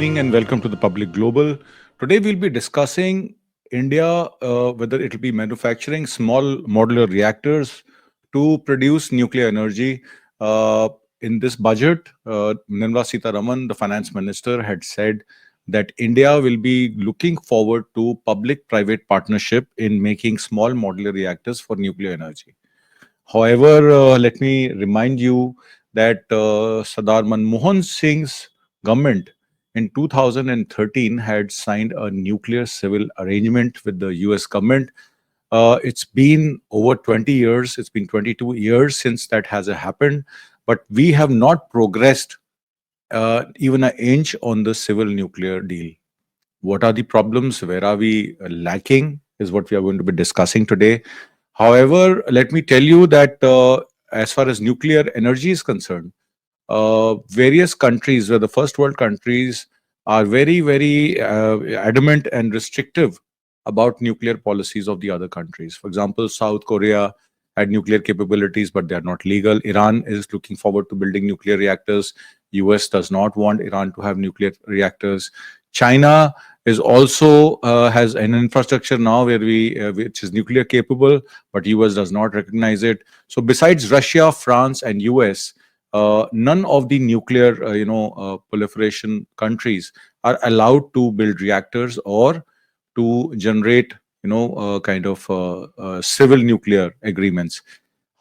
evening and welcome to the Public Global. Today we'll be discussing India, whether it will be manufacturing small modular reactors to produce nuclear energy. Uh, in this budget, Nirmala Sitharaman, the finance minister, had said that India will be looking forward to public-private partnership in making small modular reactors for nuclear energy. However, let me remind you that Sardar Manmohan Singh's government in 2013 had signed a nuclear civil arrangement with the US government. It's been over 20 years, it's been 22 years since that has happened, but we have not progressed even an inch on the civil nuclear deal. What are the problems? Where are we lacking? Is what we are going to be discussing today. However, let me tell you that as far as nuclear energy is concerned, various countries, where the first world countries, are very adamant and restrictive about nuclear policies of the other countries. For example, South Korea had nuclear capabilities, but they are not legal. Iran is looking forward to building nuclear reactors. US does not want Iran to have nuclear reactors. China is also has an infrastructure now where which is nuclear capable, but US does not recognize it. So besides Russia, France, and US, none of the nuclear proliferation countries are allowed to build reactors or to generate civil nuclear agreements.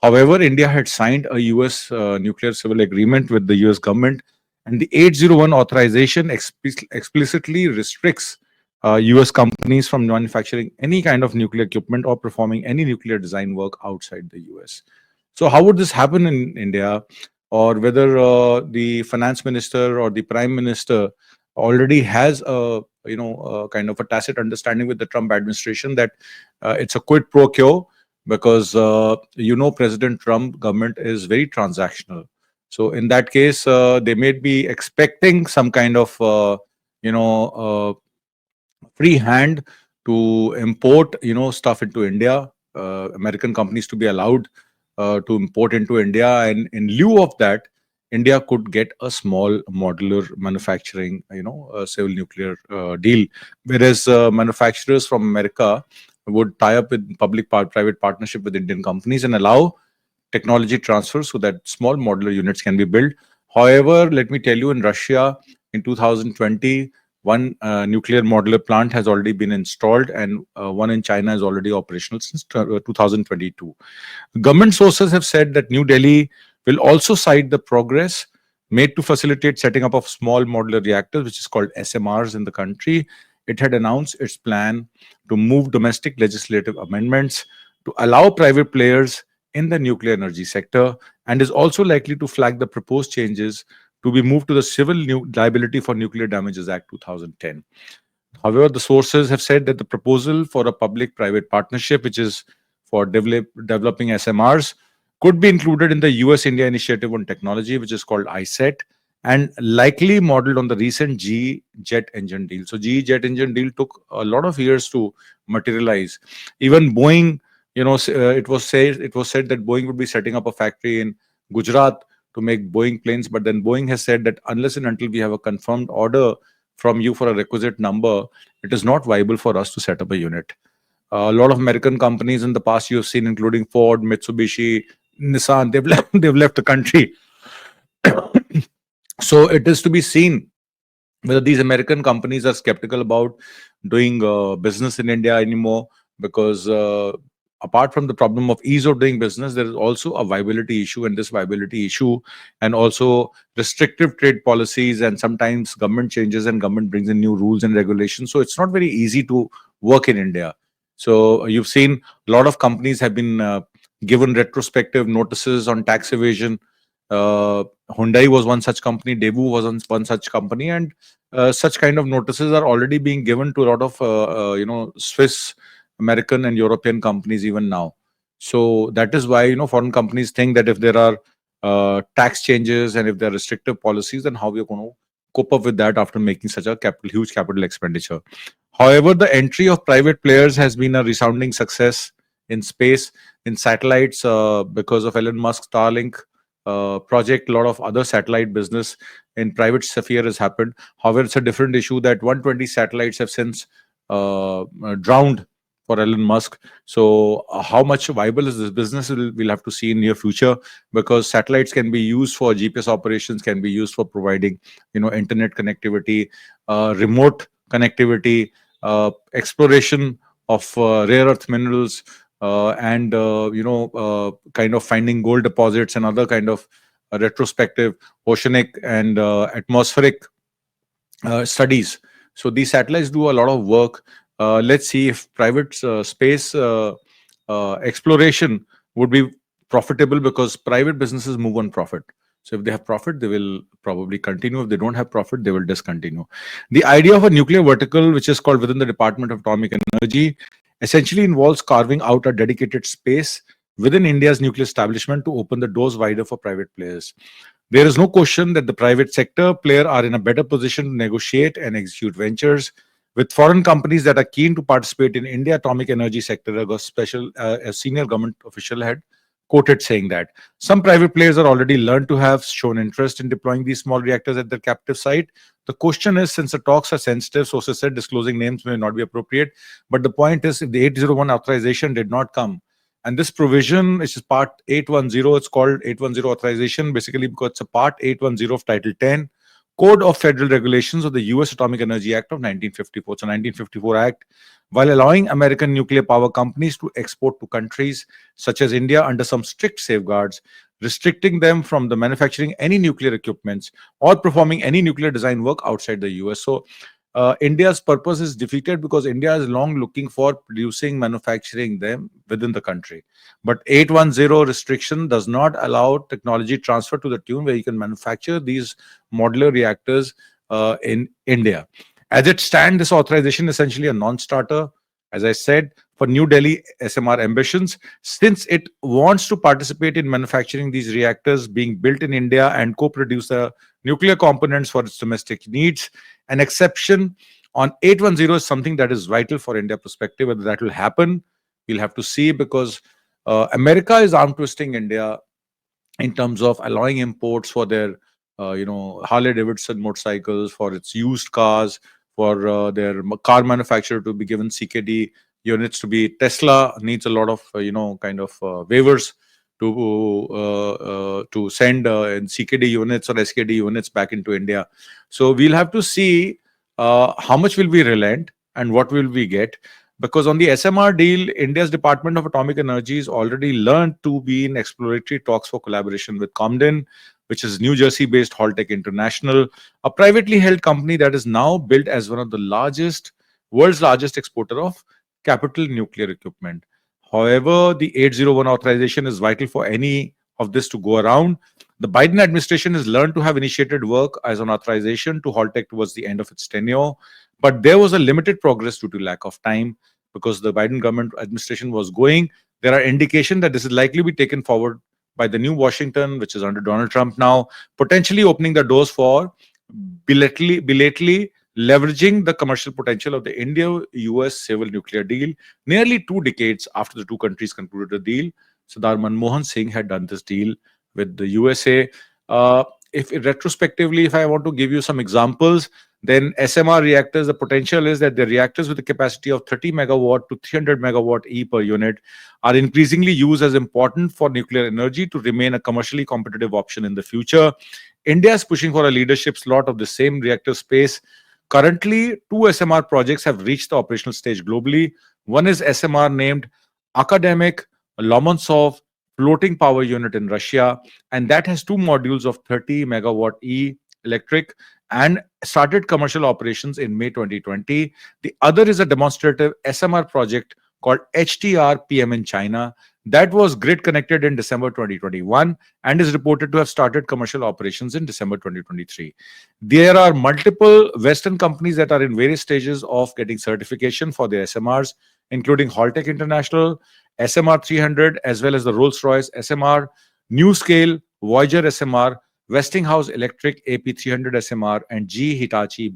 However, India had signed a US nuclear civil agreement with the US government, and the 801 authorization explicitly restricts US companies from manufacturing any kind of nuclear equipment or performing any nuclear design work outside the US. So, how would this happen in India, or whether the finance minister or the prime minister already has a kind of a tacit understanding with the Trump administration that it's a quid pro quo, because President Trump government is very transactional. So in that case, they may be expecting some kind of you know uh, free hand to import stuff into India. American companies to be allowed to import into India, and in lieu of that, India could get a small modular manufacturing, civil nuclear deal, whereas manufacturers from America would tie up with private partnership with Indian companies and allow technology transfer so that small modular units can be built. However, let me tell you, in Russia in 2020, one nuclear modular plant has already been installed, and one in China is already operational since 2022. Government sources have said that New Delhi will also cite the progress made to facilitate setting up of small modular reactors, which is called SMRs in the country. It had announced its plan to move domestic legislative amendments to allow private players in the nuclear energy sector, and is also likely to flag the proposed changes to be moved to the Civil Liability for Nuclear Damages Act 2010. However, the sources have said that the proposal for a public-private partnership, which is for developing SMRs, could be included in the US-India Initiative on Technology, which is called ISET, and likely modeled on the recent GE jet engine deal. So GE jet engine deal took a lot of years to materialize. Even Boeing, it was said that Boeing would be setting up a factory in Gujarat to make Boeing planes, but then Boeing has said that unless and until we have a confirmed order from you for a requisite number, it is not viable for us to set up a unit. A lot of American companies in the past you have seen, including Ford, Mitsubishi, Nissan, they've left, they've left the country. So it is to be seen whether these American companies are skeptical about doing business in India anymore, because apart from the problem of ease of doing business, there is also a viability issue, and this viability issue, and also restrictive trade policies, and sometimes government changes and government brings in new rules and regulations. So it's not very easy to work in India. So you've seen a lot of companies have been given retrospective notices on tax evasion. Hyundai was one such company, Daewoo was one such company, and such kind of notices are already being given to a lot of Swiss, American, and European companies even now. So that is why foreign companies think that if there are tax changes and if there are restrictive policies, then how we are going to cope up with that after making such a huge capital expenditure. However, the entry of private players has been a resounding success in space, in satellites, because of Elon Musk Starlink project, a lot of other satellite business in private sphere has happened. However, it's a different issue that 120 satellites have since drowned for Elon Musk. So, how much viable is this business? We'll have to see in near future, because satellites can be used for GPS operations, can be used for providing, internet connectivity, remote connectivity, exploration of rare earth minerals, and kind of finding gold deposits and other kind of retrospective oceanic and atmospheric studies. So these satellites do a lot of work. Let's see if private space exploration would be profitable, because private businesses move on profit. So if they have profit, they will probably continue. If they don't have profit, they will discontinue. The idea of a nuclear vertical, which is called within the Department of Atomic Energy, essentially involves carving out a dedicated space within India's nuclear establishment to open the doors wider for private players. There is no question that the private sector player are in a better position to negotiate and execute ventures with foreign companies that are keen to participate in India atomic energy sector. A senior government official had quoted saying that some private players are already learned to have shown interest in deploying these small reactors at their captive site. The question is, since the talks are sensitive, sources said disclosing names may not be appropriate. But the point is, if the 801 authorization did not come, and this provision, which is part 810, it's called 810 authorization, basically because it's a part 810 of Title 10, Code of Federal Regulations of the US Atomic Energy Act of 1954. It's a 1954 Act, while allowing American nuclear power companies to export to countries such as India under some strict safeguards, restricting them from the manufacturing any nuclear equipments or performing any nuclear design work outside the US. So India's purpose is defeated, because India is long looking for producing, manufacturing them within the country. But 810 restriction does not allow technology transfer to the tune where you can manufacture these modular reactors in India. As it stands, this authorization is essentially a non-starter, as I said, for New Delhi SMR ambitions, since it wants to participate in manufacturing these reactors being built in India and co-produce the nuclear components for its domestic needs. An exception on 810 is something that is vital for India perspective. Whether that will happen, we'll have to see, because America is arm twisting India in terms of allowing imports for their, Harley Davidson motorcycles, for its used cars, for their car manufacturer to be given CKD units to be. Tesla needs a lot of, waivers to send in CKD units or SKD units back into India. So we'll have to see how much will we relent and what will we get. Because on the SMR deal, India's Department of Atomic Energy has already learned to be in exploratory talks for collaboration with Comden, which is New Jersey-based Holtec International, a privately held company that is now built as one of the world's largest exporter of capital nuclear equipment. However, the 801 authorization is vital for any of this to go around. The Biden administration has learned to have initiated work as an authorization to Holtec towards the end of its tenure, but there was a limited progress due to lack of time, because the Biden government administration was going. There are indications that this is likely to be taken forward by the new Washington, which is under Donald Trump now, potentially opening the doors for belatedly leveraging the commercial potential of the India-US civil nuclear deal. Nearly 2 decades after the two countries concluded the deal, Sardar Manmohan Singh had done this deal with the USA. If retrospectively, if I want to give you some examples, then SMR reactors, the potential is that the reactors with a capacity of 30 megawatt to 300 megawatt E per unit are increasingly used as important for nuclear energy to remain a commercially competitive option in the future. India is pushing for a leadership slot of the same reactor space. Currently, 2 SMR projects have reached the operational stage globally. One is SMR named Academic Lomonosov floating power unit in Russia, and that has 2 modules of 30 megawatt E electric and started commercial operations in May 2020. The other is a demonstrative SMR project called HTR-PM in China that was grid connected in December 2021 and is reported to have started commercial operations in December 2023. There are multiple Western companies that are in various stages of getting certification for their SMRs, including Holtec International, SMR 300, as well as the Rolls-Royce SMR, NewScale, Voyager SMR, Westinghouse Electric AP300 SMR, and G Hitachi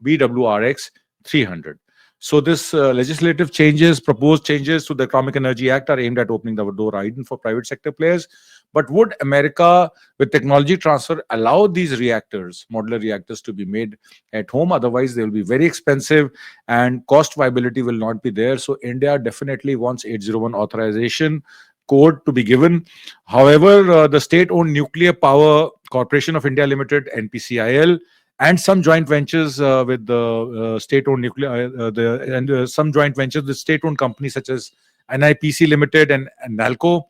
BWRX 300. So this legislative changes, proposed changes to the Atomic Energy Act are aimed at opening the door wide for private sector players. But would America, with technology transfer, allow these reactors, modular reactors, to be made at home? Otherwise, they will be very expensive and cost viability will not be there. So India definitely wants 801 authorization code to be given. However, the state-owned Nuclear Power Corporation of India Limited (NPCIL) and some joint ventures with the state-owned some joint ventures with state-owned companies such as NIPC Limited and NALCO.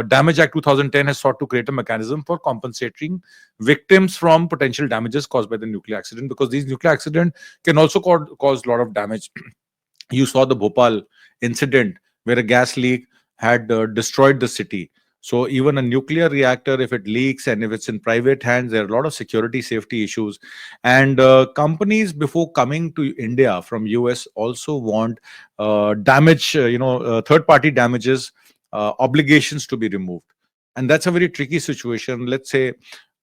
Damage Act 2010 has sought to create a mechanism for compensating victims from potential damages caused by the nuclear accident, because these nuclear accidents can also cause a lot of damage. You saw the Bhopal incident where a gas leak had destroyed the city. So even a nuclear reactor, if it leaks and if it's in private hands, there are a lot of security safety issues. And companies before coming to India from US also want third party damages obligations to be removed. And that's a very tricky situation. Let's say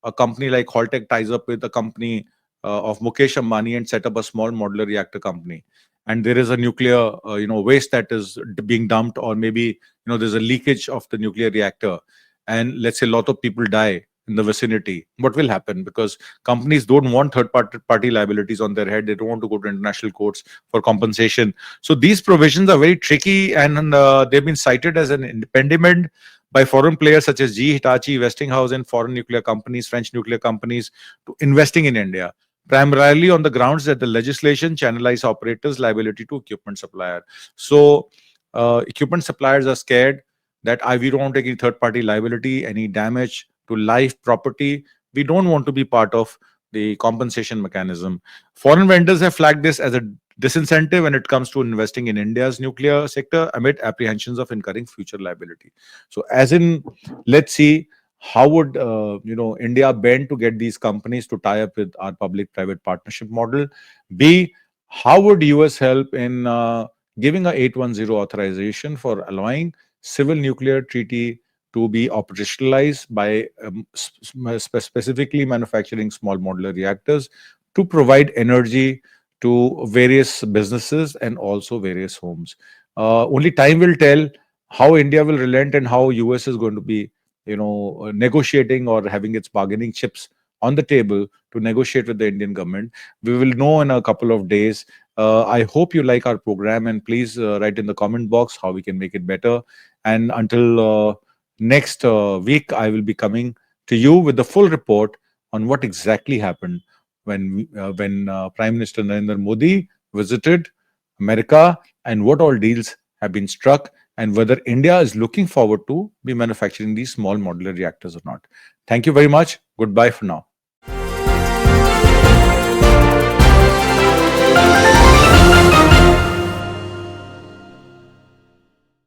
a company like Holtec ties up with a company of Mukesh Ambani and set up a small modular reactor company, and there is a nuclear waste that is being dumped, or maybe there's a leakage of the nuclear reactor, and let's say a lot of people die in the vicinity. What will happen? Because companies don't want third party liabilities on their head. They don't want to go to international courts for compensation. So these provisions are very tricky, and they've been cited as an impediment by foreign players such as GE Hitachi, Westinghouse, and foreign nuclear companies, French nuclear companies, to investing in India, primarily on the grounds that the legislation channelize operators' liability to equipment supplier. So, equipment suppliers are scared that we don't take any third-party liability, any damage to life, property. We don't want to be part of the compensation mechanism. Foreign vendors have flagged this as a disincentive when it comes to investing in India's nuclear sector amid apprehensions of incurring future liability. So, as in, let's see how would India bend to get these companies to tie up with our public-private partnership model. B, how would US help in giving a 810 authorization for allowing civil nuclear treaty to be operationalized by specifically manufacturing small modular reactors to provide energy to various businesses and also various homes. Only time will tell how India will relent and how US is going to be negotiating or having its bargaining chips on the table to negotiate with the Indian government. We will know in a couple of days. I hope you like our program, and please write in the comment box how we can make it better. And until next week, I will be coming to you with the full report on what exactly happened when Prime Minister Narendra Modi visited America, and what all deals have been struck, and whether India is looking forward to be manufacturing these small modular reactors or not. Thank you very much. Goodbye for now.